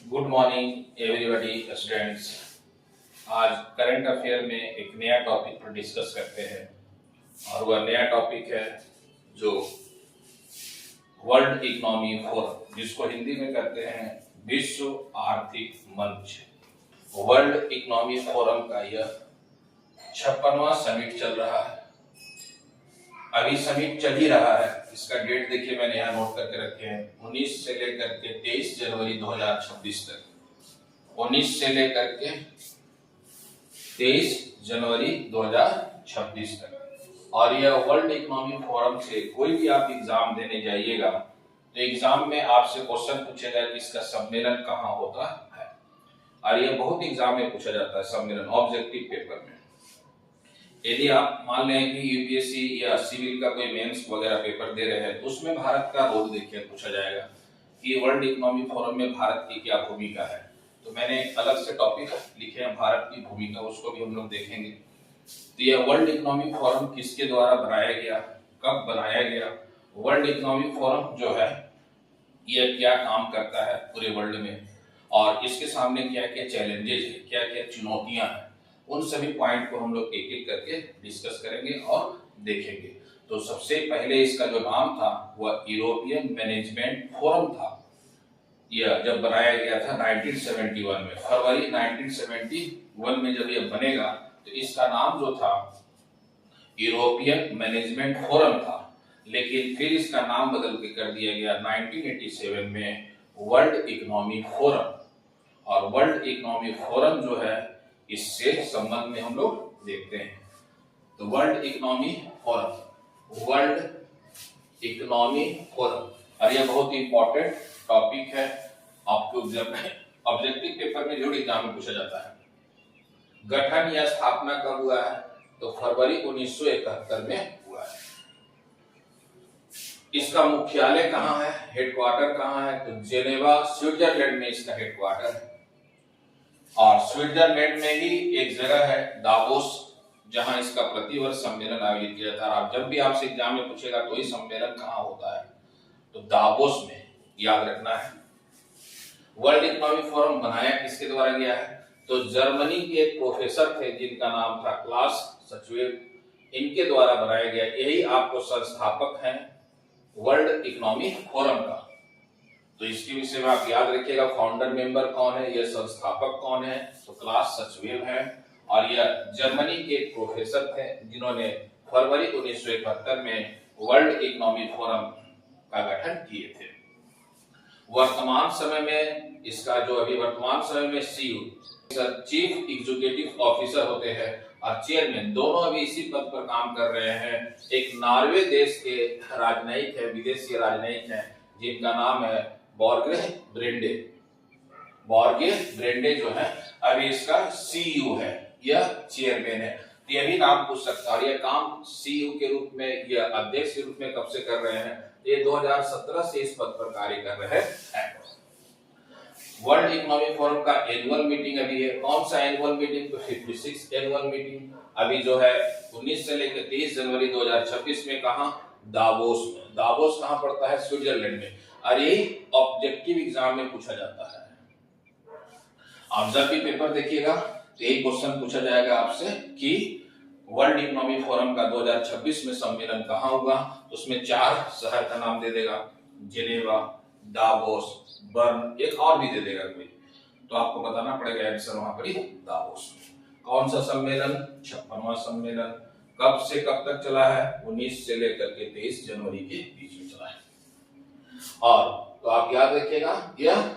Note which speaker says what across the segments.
Speaker 1: Good morning everybody students. आज current affair में एक नया टॉपिक पर डिस्कस करते हैं और वह नया टॉपिक है जो वर्ल्ड इकोनॉमी फोरम, जिसको हिंदी में कहते हैं विश्व आर्थिक मंच। वर्ल्ड इकोनॉमी फोरम का यह 56वां समिट चल रहा है। अभी समिट चल ही रहा है। इसका डेट देखिए, मैंने यहाँ नोट करके रखे हैं 19 से लेकर के 23 जनवरी 2026 तक। 19 से लेकर के 23 जनवरी 2026 तक। और यह वर्ल्ड इकोनॉमिक फोरम से कोई भी आप एग्जाम देने जाइएगा तो एग्जाम में आपसे क्वेश्चन पूछेगा कि इसका सम्मेलन कहाँ होता है। और यह बहुत एग्जाम में पूछा जाता है सम्मेलन, ऑब्जेक्टिव पेपर में। यदि आप मान लें कि यूपीएससी या सिविल का कोई मेंस वगैरह पेपर दे रहे हैं तो उसमें भारत का रोल देखिए पूछा जाएगा कि वर्ल्ड इकोनॉमिक फोरम में भारत की क्या भूमिका है। तो मैंने अलग से टॉपिक लिखे हैं भारत की भूमिका, उसको भी हम लोग देखेंगे। तो यह वर्ल्ड इकोनॉमिक फोरम किसके द्वारा बनाया गया, कब बनाया गया, वर्ल्ड इकोनॉमिक फोरम जो है यह क्या काम करता है पूरे वर्ल्ड में, और इसके सामने क्या क्या चैलेंजेस है, क्या क्या चुनौतियां हैं, उन सभी पॉइंट को हम लोग एक एक करके डिस्कस करेंगे और देखेंगे। तो सबसे पहले इसका जो नाम था वह यूरोपियन मैनेजमेंट फोरम था। यह जब बनाया गया था 1971 में, फरवरी 1971 में जब यह बनेगा तो इसका नाम जो था यूरोपियन मैनेजमेंट फोरम था। लेकिन फिर इसका नाम बदल के कर दिया गया 1987 में वर्ल्ड इकोनॉमिक फोरम। और वर्ल्ड इकोनॉमिक फोरम जो है इससे संबंध में हम लोग देखते हैं। तो world economic forum, world economic forum, और यह बहुत ही इंपॉर्टेंट टॉपिक है। आपको ऑब्जेक्टिव पेपर में जरूर एग्जाम में पूछा जाता है। गठन या स्थापना कब हुआ है, तो फरवरी 1971 में हुआ है। इसका मुख्यालय कहाँ है, हेडक्वार्टर कहाँ है, तो जेनेवा स्विट्जरलैंड में इसका हेडक्वार्टर है। और स्विट्जरलैंड में ही एक जगह है दावोस, जहां इसका प्रतिवर्ष सम्मेलन आयोजित किया जाता है। आप जब भी आपसे एग्जाम में पूछेगा तो ये सम्मेलन कहाँ होता है, तो दावोस में, याद रखना है। वर्ल्ड इकोनॉमिक फोरम बनाया किसके द्वारा गया है, तो जर्मनी के एक प्रोफेसर थे जिनका नाम था क्लास सचवेल, इनके द्वारा बनाया गया। यही आपको संस्थापक हैं वर्ल्ड इकोनॉमिक फोरम का। तो इसके विषय में आप याद रखिएगा, फाउंडर मेंबर कौन है, यह संस्थापक कौन है, तो क्लास सचवेल है। और यह जर्मनी के एक प्रोफेसर थे जिन्होंने फरवरी 1971 में वर्ल्ड इकोनॉमिक फोरम का गठन किए थे। वर्तमान समय में इसका जो अभी वर्तमान समय में चीफ एग्जीक्यूटिव ऑफिसर होते हैं और चेयरमैन, दोनों अभी इसी पद पर काम कर रहे हैं। एक नॉर्वे देश के राजनयिक है, विदेशी राजनयिक है, जिनका नाम है बॉर्गे ब्रेंडे। बॉर्गे ब्रेंडे जो है अभी इसका सीईओ है, यह चेयरमैन है। तो यह भी नाम पूछ सकता है। और यह काम सीईओ के रूप में, यह अध्यक्ष के रूप में कब से कर रहे हैं, ये 2017 से इस पद पर कार्य कर रहे हैं। वर्ल्ड इकोनॉमिक फोरम का एनुअल मीटिंग अभी है। कौन सा एनुअल मीटिंग, तो 56 एनुअल मीटिंग अभी जो है 19 से लेकर 23 जनवरी 2026 में, कहा दावोस में। दावोस कहां पड़ता है, स्विट्जरलैंड में। और यही ऑब्जेक्टिव एग्जाम में पूछा जाता है। आप जब भी पेपर देखिएगा तो यही क्वेश्चन पूछा जाएगा आपसे कि वर्ल्ड इकोनॉमिक फोरम का 2026 में सम्मेलन कहाँ हुआ। उसमें 4 शहर का नाम दे देगा, जेनेवा, दावोस, बर्न, एक और भी दे देगा कोई। तो आपको बताना पड़ेगा आंसर वहां पर ही दावोस में। कौन सा सम्मेलन, 56वां सम्मेलन। कब से कब तक चला है, 19 से लेकर के 23 जनवरी के बीच में चला है। और तो आप याद रखिएगा, यह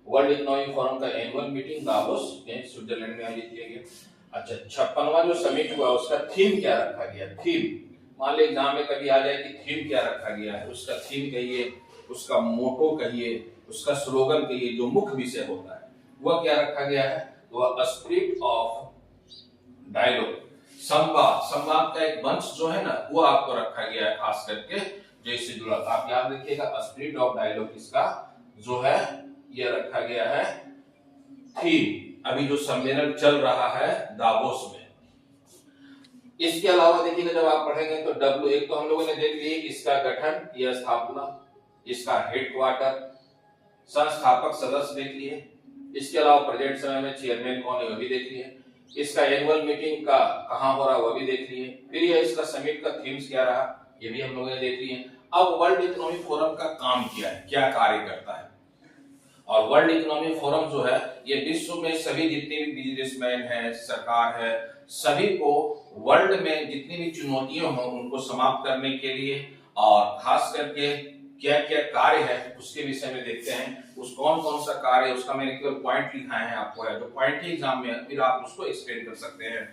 Speaker 1: वर्ल्ड इकोनॉमिक फोरम का एनुअल मीटिंग दावोस स्विट्जरलैंड में आयोजित किया गया। अच्छा, 56वां जो समिट हुआ उसका थीम क्या रखा गया, थीम मान लीजिए एग्जाम में कभी आ जाए कि थीम क्या रखा गया है, उसका थीम कहिए, उसका मोटो कहिए, उसका स्लोगन कहिए, जो मुख्य विषय होता है वह क्या रखा गया है, तो वह स्पिरिट ऑफ डायलॉग, संवाद, संवाद का एक मंच जो है ना, वो आपको रखा गया है खास करके जो इससे जुड़ा था। आप याद रखिएगा, स्पिरिट ऑफ डायलॉग इसका जो है यह रखा गया है थीम, अभी जो सम्मेलन चल रहा है दावोस में। इसके अलावा देखिएगा जब आप पढ़ेंगे तो एक तो हम लोगों ने देख लिए इसका गठन या स्थापना, इसका हेडक्वार्टर, संस्थापक सदस्य देख लिए, इसके अलावा प्रेजेंट समय में चेयरमैन कौन है वो भी देख लिए, इसका एनुअल मीटिंग का कहां हो रहा वो भी देख लिए, फिर ये इसका समिट का थीम्स क्या रहा ये भी हम लोगों ने देख लिए। अब वर्ल्ड इकोनॉमिक फोरम का काम क्या है, क्या कार्य करता है। और वर्ल्ड इकोनॉमिक फोरम जो है ये विश्व में सभी जितने भी बिजनेसमैन है, सरकार है, सभी को वर्ल्ड में जितनी भी चुनौतियां हो उनको समाप्त करने के लिए और खास करके क्या क्या कार्य है उसके विषय में देखते हैं। उस कौन कौन सा कार्य है उसका मैंने केवल पॉइंट लिखा है आपको, है जो पॉइंट ही एग्जाम में फिर आप उसको एक्सप्लेन कर सकते हैं।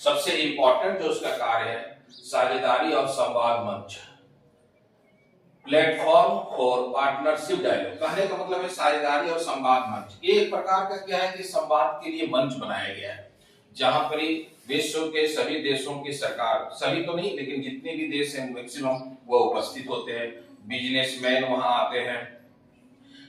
Speaker 1: सबसे इंपॉर्टेंट जो उसका कार्य है साझेदारी और संवाद मंच, प्लेटफॉर्म फॉर पार्टनरशिप डायलॉग। कहने का मतलब है साझेदारी और संवाद मंच, ये एक प्रकार का क्या है कि संवाद के लिए मंच बनाया गया है जहां पर विश्व के सभी देशों की सरकार, सभी तो नहीं लेकिन जितने भी देश हैं मैक्सिमम वो उपस्थित होते हैं, बिजनेसमैन वहां आते हैं,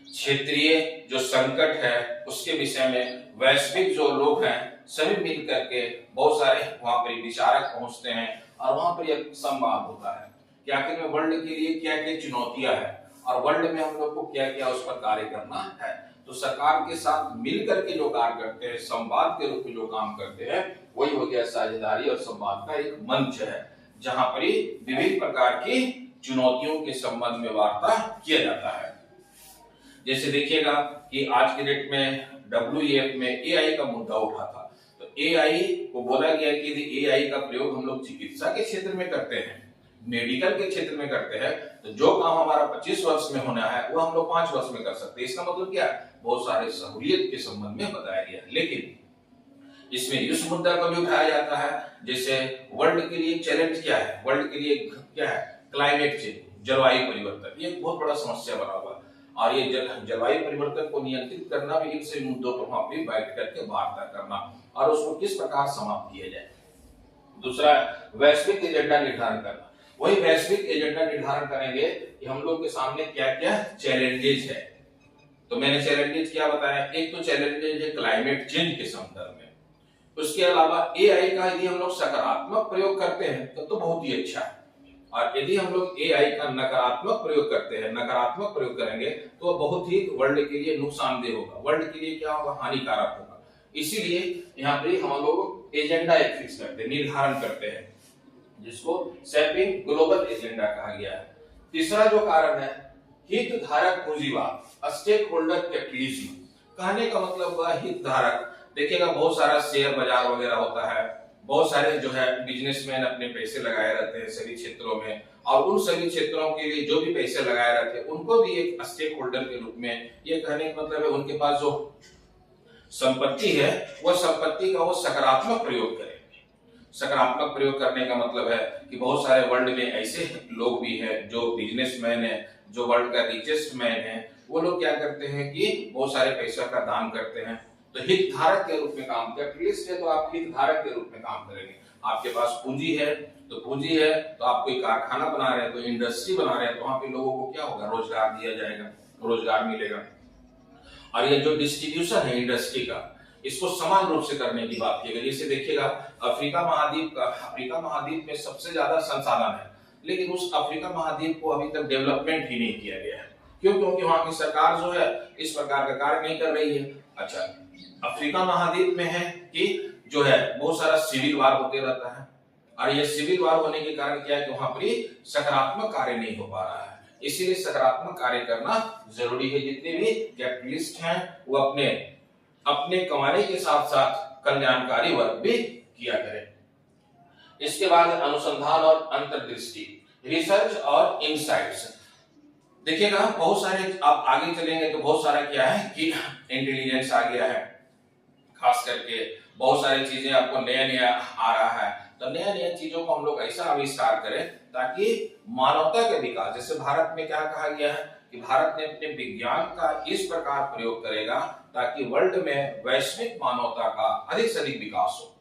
Speaker 1: क्षेत्रीय जो संकट है उसके विषय में वैश्विक जो लोग हैं सभी मिल करके बहुत सारे वहां पर विचारक पहुंचते हैं और वहां पर एक संवाद होता है कि आखिर में वर्ल्ड के लिए क्या क्या चुनौतियां हैं और वर्ल्ड में हम लोग को क्या क्या उस पर कार्य करना है। तो सरकार के साथ मिल करके जो कार्य करते हैं, संवाद के रूप में जो काम करते हैं, वही हो गया साझेदारी और संवाद का एक मंच है जहां पर विभिन्न प्रकार की चुनौतियों के संबंध में वार्ता किया जाता है। जैसे देखिएगा कि आज के डेट में WEF में AI का मुद्दा उठा था, तो AI को बोला गया कि यदि AI का प्रयोग हम लोग चिकित्सा के क्षेत्र में करते हैं, मेडिकल के क्षेत्र में करते हैं, तो जो काम हमारा 25 वर्ष में होना है वो हम लोग 5 वर्ष में कर सकते हैं। इसका मतलब क्या है, बहुत सारे सहूलियत के संबंध में बताया गया। लेकिन इसमें इस मुद्दा को भी उठाया जाता है जैसे वर्ल्ड के लिए चैलेंज क्या है, वर्ल्ड के लिए क्या है, क्लाइमेट चेंज, जलवायु परिवर्तन, ये बहुत बड़ा समस्या बना हुआ है और ये जलवायु परिवर्तन को नियंत्रित करना भी इनसे मुद्दों पर वहां पे बैठ करके वार्ता करना और उसको किस प्रकार समाप्त किया जाए। दूसरा वैश्विक एजेंडा निर्धारण करना, वही वैश्विक एजेंडा निर्धारण करेंगे कि हम लोग के सामने क्या क्या चैलेंजेस है। तो मैंने चैलेंजेस क्या बताया, एक तो चैलेंजेस है क्लाइमेट चेंज के संदर्भ में, उसके अलावा AI का यदि हम लोग सकारात्मक प्रयोग करते हैं तो बहुत ही अच्छा है और यदि हम लोग AI का नकारात्मक प्रयोग करते हैं, नकारात्मक प्रयोग करेंगे तो बहुत ही वर्ल्ड के लिए नुकसानदेह होगा, वर्ल्ड के लिए क्या होगा, हानिकारक होगा। इसीलिए यहाँ पे हम लोग एजेंडा एक फिक्स करते हैं, निर्धारण करते हैं जिसको शेपिंग ग्लोबल एजेंडा कहा गया है। तीसरा जो कारण है हितधारक पूंजीवाद, स्टेक होल्डर कैपिटलिज्म। कहने का मतलब हुआ हितधारक, देखिएगा बहुत सारा शेयर बाजार वगैरह होता है, बहुत सारे जो है बिजनेसमैन अपने पैसे लगाए रहते हैं सभी क्षेत्रों में और उन सभी क्षेत्रों के लिए जो भी पैसे लगाए रहते हैं उनको भी एक स्टेक होल्डर के रूप में, ये कहने का मतलब है उनके पास जो संपत्ति है वो संपत्ति का वो सकारात्मक प्रयोग करें। सकारात्मक प्रयोग करने का मतलब है कि बहुत सारे वर्ल्ड में ऐसे लोग भी हैं जो बिजनेसमैन है, जो वर्ल्ड का रिचेस्ट मैन है, वो लोग क्या करते हैं कि बहुत सारे पैसा का दान करते हैं। तो हितधारक के रूप में काम, कैपिटलिस्ट है तो आप हितधारक के रूप में काम करेंगे। आपके पास पूंजी है तो पूंजी है तो आप कोई कारखाना बना रहे हैं, तो इंडस्ट्री बना रहे हैं, तो वहां पे लोगों को क्या होगा, रोजगार दिया जाएगा, रोजगार मिलेगा। और ये जो डिस्ट्रीब्यूशन है इंडस्ट्री का, इसको समान रूप से करने की बात की गई। जैसे देखिएगा अफ्रीका महाद्वीप में सबसे ज्यादा संसाधन है लेकिन उस अफ्रीका महाद्वीप को अभी तक डेवलपमेंट ही नहीं किया गया है। क्यों? क्योंकि वहां की सरकार जो है इस प्रकार का कार्य नहीं कर रही है। अच्छा, अफ्रीका महाद्वीप में है कि जो है बहुत सारा सिविल वार होते रहता है और ये सिविल वार होने के कारण क्या है कि वहां पर सकारात्मक कार्य नहीं हो पा रहा है। इसीलिए सकारात्मक कार्य करना जरूरी है। जितने भी कैपिटलिस्ट हैं वो अपने कमाने के साथ साथ कल्याणकारी वर्क भी किया करें। इसके बाद अनुसंधान और अंतर्दृष्टि, रिसर्च और इनसाइट्स। देखिएगा बहुत सारे, आप आगे चलेंगे तो बहुत सारा क्या है कि इंटेलिजेंस आ गया है, खास करके बहुत सारी चीजें आपको नया नया आ रहा है। तो नया नया चीजों को हम लोग ऐसा आविष्कार करें ताकि मानवता के विकास, जैसे भारत में क्या कहा गया है कि भारत ने अपने विज्ञान का इस प्रकार प्रयोग करेगा ताकि वर्ल्ड में वैश्विक मानवता का अधिक से अधिक विकास हो।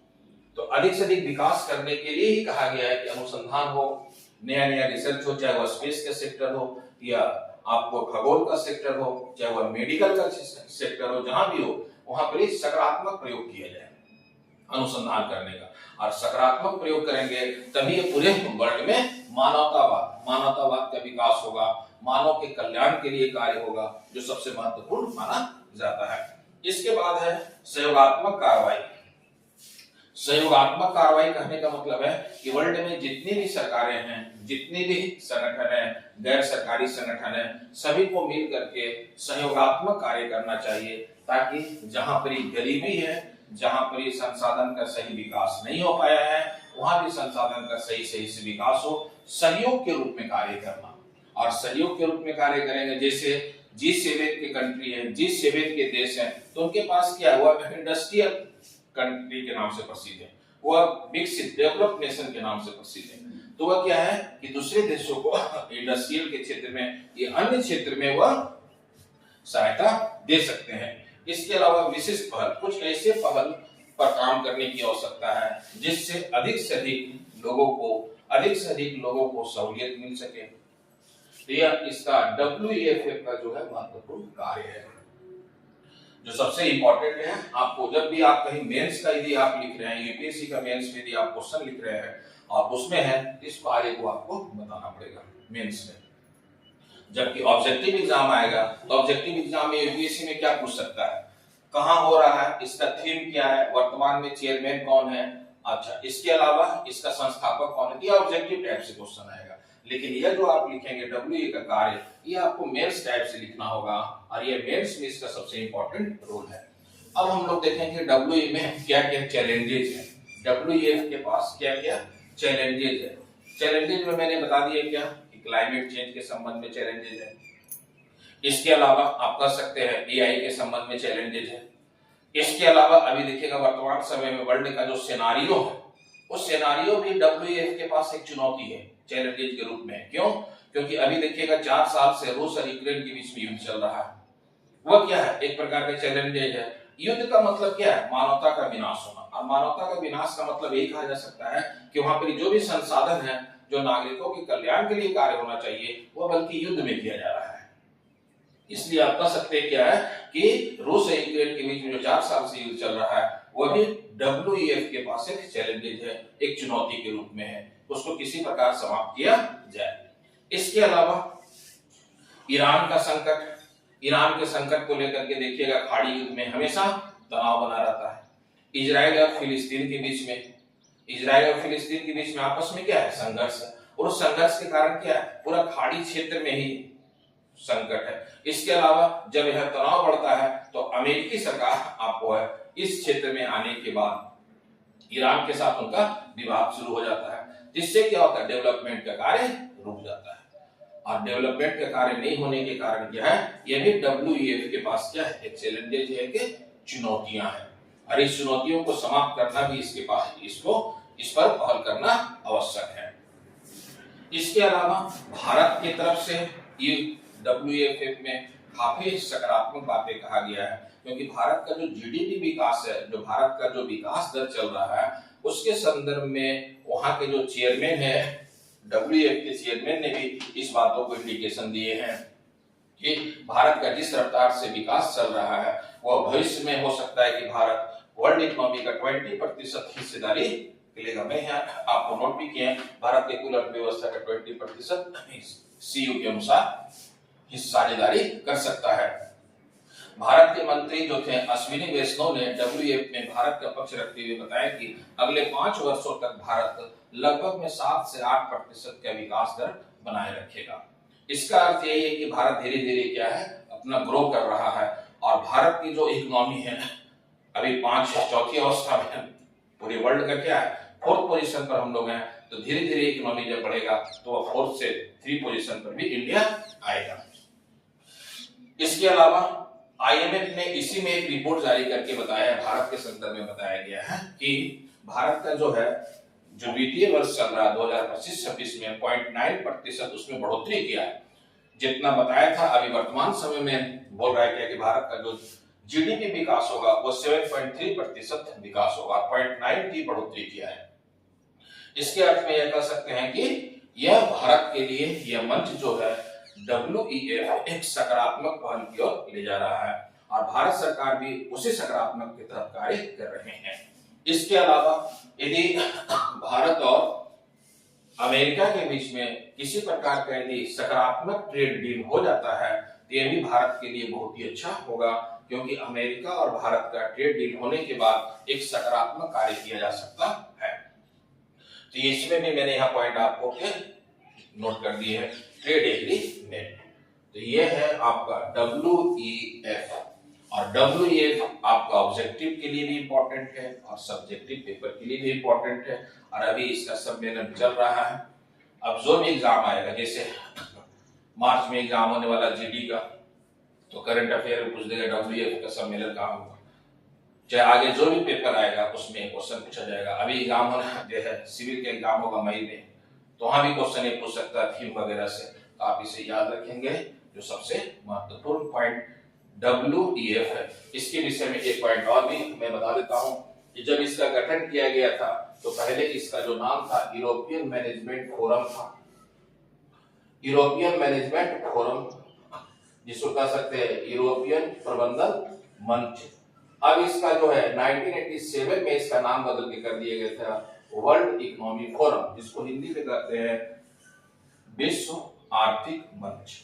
Speaker 1: तो अधिक से अधिक विकास करने के लिए ही कहा गया है कि अनुसंधान हो, नया नया रिसर्च हो, चाहे वह स्पेस का सेक्टर हो या आपको खगोल का सेक्टर हो, चाहे वह मेडिकल का सेक्टर हो, जहां भी हो वहां पर सकारात्मक प्रयोग किया जाए अनुसंधान करने का। और सकारात्मक प्रयोग करेंगे तभी पूरे वर्ल्ड में मानवतावाद का विकास होगा, मानव के कल्याण के लिए कार्य होगा, जो सबसे महत्वपूर्ण माना जाता है। इसके बाद है सहयोगात्मक कार्रवाई। सहयोगात्मक कार्रवाई कहने का मतलब है कि वर्ल्ड में जितनी भी सरकारें हैं, जितने भी संगठन हैं, गैर सरकारी संगठन हैं, सभी को मिल करके सहयोगात्मक कार्य करना चाहिए, ताकि जहां पर गरीबी है, जहां पर संसाधन का सही विकास नहीं हो पाया है, वहां भी संसाधन का सही से विकास हो। सहयोग के रूप में कार्य करना, और सहयोग के रूप में कार्य करेंगे। जैसे G7 के कंट्री है, G7 के देश हैं, तो उनके पास क्या हुआ, इंडस्ट्रियल कंट्री के नाम से प्रसिद्ध है, वह विकसित डेवलप्ड नेशन के नाम से प्रसिद्ध है। तो वह क्या है कि दूसरे देशों को इंडस्ट्रियल के क्षेत्र में या अन्य क्षेत्र में वह सहायता दे सकते हैं। इसके अलावा विशिष्ट पहल, कुछ ऐसे पहल पर काम करने की आवश्यकता है जिससे अधिक से अधिक लोगों को सहूलियत मिल सके। तो यह इसका WEF का जो है महत्वपूर्ण कार्य है, जो सबसे इंपॉर्टेंट है। आपको जब भी आप कहीं मेंस का यदि आप लिख रहे हैं, यूपीएससी का मेंस में यदि आप क्वेश्चन लिख रहे हैं और उसमें है, इस कार्य को आपको बताना पड़ेगा मेंस में। जबकि ऑब्जेक्टिव एग्जाम आएगा तो ऑब्जेक्टिव एग्जाम में यूपीएससी में क्या पूछ सकता है, कहां हो रहा है, इसका थीम क्या है, वर्तमान में चेयरमैन कौन है, अच्छा इसके अलावा इसका संस्थापक कौन है, यह ऑब्जेक्टिव टाइप से क्वेश्चन आएगा। लेकिन यह जो आप लिखेंगे WE का कार्य, ये आपको मेंस टाइप से लिखना होगा, और ये मेंस में इसका सबसे इंपॉर्टेंट रोल है। अब हम लोग देखेंगे WE में क्या क्या चैलेंजेस है। WEF के पास क्या क्या चैलेंजेस है। चैलेंजेस में मैंने बता दिया क्या कि क्लाइमेट चेंज के संबंध में चैलेंजेस है। इसके अलावा आप कह सकते हैं AI के संबंध में चैलेंजेस है। इसके अलावा अभी देखिएगा वर्तमान समय में वर्ल्ड का जो सिनेरियो है, उस सिनेरियो भी WEF के पास एक चुनौती है चैलेंजेस के रूप में। क्यों? क्योंकि अभी देखिएगा 4 साल से रूस और यूक्रेन के बीच में युद्ध चल रहा है। वह क्या है, एक प्रकार का चैलेंजेस है। युद्ध का मतलब क्या है, मानवता का विनाश होना, और मानवता का विनाश का मतलब यही कहा जा सकता है कि वहां पर जो भी संसाधन है, जो नागरिकों के कल्याण के लिए कार्य होना चाहिए, वह बल्कि युद्ध में किया जा रहा है। इसलिए आप कह सकते हैं क्या है कि रूस और यूक्रेन के बीच में जो 4 साल से युद्ध चल रहा है, वह भी WEF के पास एक चैलेंजेस है, एक चुनौती के रूप में है, उसको किसी प्रकार समाप्त किया जाए। इसके अलावा ईरान के संकट को लेकर के देखिएगा, खाड़ी युद्ध में हमेशा तनाव बना रहता है। इजराइल और फिलिस्तीन के बीच में आपस में क्या है, संघर्ष है, और उस संघर्ष के कारण क्या है, पूरा खाड़ी क्षेत्र में ही संकट है। इसके अलावा जब यह तनाव बढ़ता है तो अमेरिकी सरकार आपको है इस क्षेत्र में आने के बाद ईरान के साथ उनका विवाद शुरू हो जाता है, जिससे क्या होता है, डेवलपमेंट का कार्य रुक जाता है। और डेवलपमेंट का कार्य नहीं होने के कारण क्या है, यह भी WEF के पास क्या है, एक चैलेंजेस है कि चुनौतियां हैं, और इस चुनौतियों को समाप्त करना भी इसके पास, इस पर पहल करना आवश्यक है। इसके अलावा भारत की तरफ से ये WEF में काफी सकारात्मक बातें कहा गया है, क्योंकि भारत का जो GDP विकास है, जो भारत का जो विकास दर चल रहा है, उसके संदर्भ में वहां के जो चेयरमैन है, WEF के चेयरमैन ने भी इस बातों को इंडिकेशन दिए हैं कि भारत का जिस रफ्तार से विकास चल रहा है, वह भविष्य में हो सकता है कि भारत वर्ल्ड इकोनॉमी का 20% हिस्सेदारी लेगा। मैं यहाँ आपको नोट भी किया, भारत के कुल अर्थव्यवस्था का 20% CU के अनुसार हिस्सेदारी कर सकता है। भारत के मंत्री जो थे अश्विनी वैष्णव ने WEF में भारत का पक्ष रखते हुए बताया कि अगले 5 वर्षों तक भारत लगभग में 7 से 8% का विकास दर बनाए रखेगा। इसका अर्थ यही है कि भारत धीरे धीरे क्या है, अपना ग्रो कर रहा है, और भारत की जो इकोनॉमी है अभी चौथी अवस्था में, पूरे वर्ल्ड का क्या है, 4th पोजीशन पर हम लोग हैं। तो धीरे धीरे इकोनॉमी जब बढ़ेगा तो 4th से 3 पोजीशन पर भी इंडिया आएगा। इसके अलावा IMF ने इसी में एक रिपोर्ट जारी करके बताया, भारत के संदर्भ में बताया गया है कि भारत का जो है जो वित्तीय वर्ष चल रहा है 2025-26 में 0.9% उसमें बढ़ोतरी किया है। जितना बताया था अभी वर्तमान समय में बोल रहा है कि भारत का जो GDP विकास होगा वो 7.3% विकास होगा, 0.9 की बढ़ोतरी किया है। इसके अर्थ में यह कह सकते हैं कि यह भारत के लिए यह मंच जो है WEF एक सकारात्मक पहल की ओर ले जा रहा है, और भारत सरकार भी उसी सकारात्मक की तरफ कार्य कर रहे हैं। इसके अलावा यदि भारत और अमेरिका के बीच में किसी प्रकार का यदि सकारात्मक ट्रेड डील हो जाता है तो यह भी भारत के लिए बहुत ही अच्छा होगा, क्योंकि अमेरिका और भारत का ट्रेड डील होने के बाद एक सकारात्मक कार्य किया जा सकता है। तो इसमें भी मैंने यहाँ पॉइंट आपको नोट कर दिए हैं, ट्रेड एग्रीमेंट। तो ये है आपका WEF, और WEF आपका ऑब्जेक्टिव के लिए भी इंपॉर्टेंट है और सब्जेक्टिव पेपर के लिए भी इंपॉर्टेंट है, और अभी इसका सम्मेलन चल रहा है। अब जो भी एग्जाम आएगा, जैसे मार्च में एग्जाम होने वाला GD का, तो करंट अफेयर में पूछ देगा WEF का सम्मेलन कहाँ होगा। चाहे आगे जो भी पेपर आएगा उसमें क्वेश्चन पूछा जाएगा। अभी एग्जाम होना है, सिविल का एग्जाम होगा मई में, तो वहां भी क्वेश्चन ये पूछ सकता है थीम वगैरह से, तो आप इसे याद रखेंगे। जो सबसे महत्वपूर्ण पॉइंट WEF है, इसके विषय में एक पॉइंट और भी मैं बता देता हूं कि जब इसका गठन किया गया था तो पहले इसका जो नाम था यूरोपियन मैनेजमेंट फोरम था, यूरोपियन मैनेजमेंट फोरम, जिसको कह सकते हैं यूरोपियन प्रबंधन मंच। अब इसका जो है 1987 में इसका नाम बदल के कर दिया गया था वर्ल्ड इकोनॉमिक फोरम, जिसको हिंदी में कहते हैं विश्व आर्थिक मंच।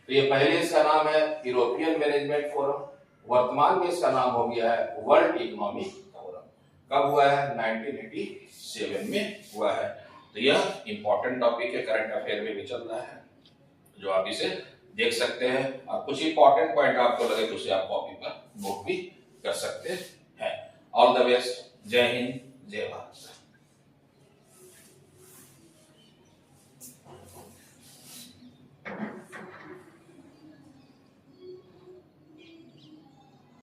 Speaker 1: तो ये पहले इसका नाम है यूरोपियन मैनेजमेंट फोरम, वर्तमान में इसका नाम हो गया है वर्ल्ड इकोनॉमिक फोरम। कब हुआ है? 1987 में हुआ है। तो यह इंपॉर्टेंट टॉपिक है, करंट अफेयर में भी चल रहा है, जो आप इसे देख सकते हैं। और कुछ इंपॉर्टेंट पॉइंट आपको लगे तो उसे आप कॉपी पर नोट भी कर सकते हैं। All the best. जय हिंद, जय भारत।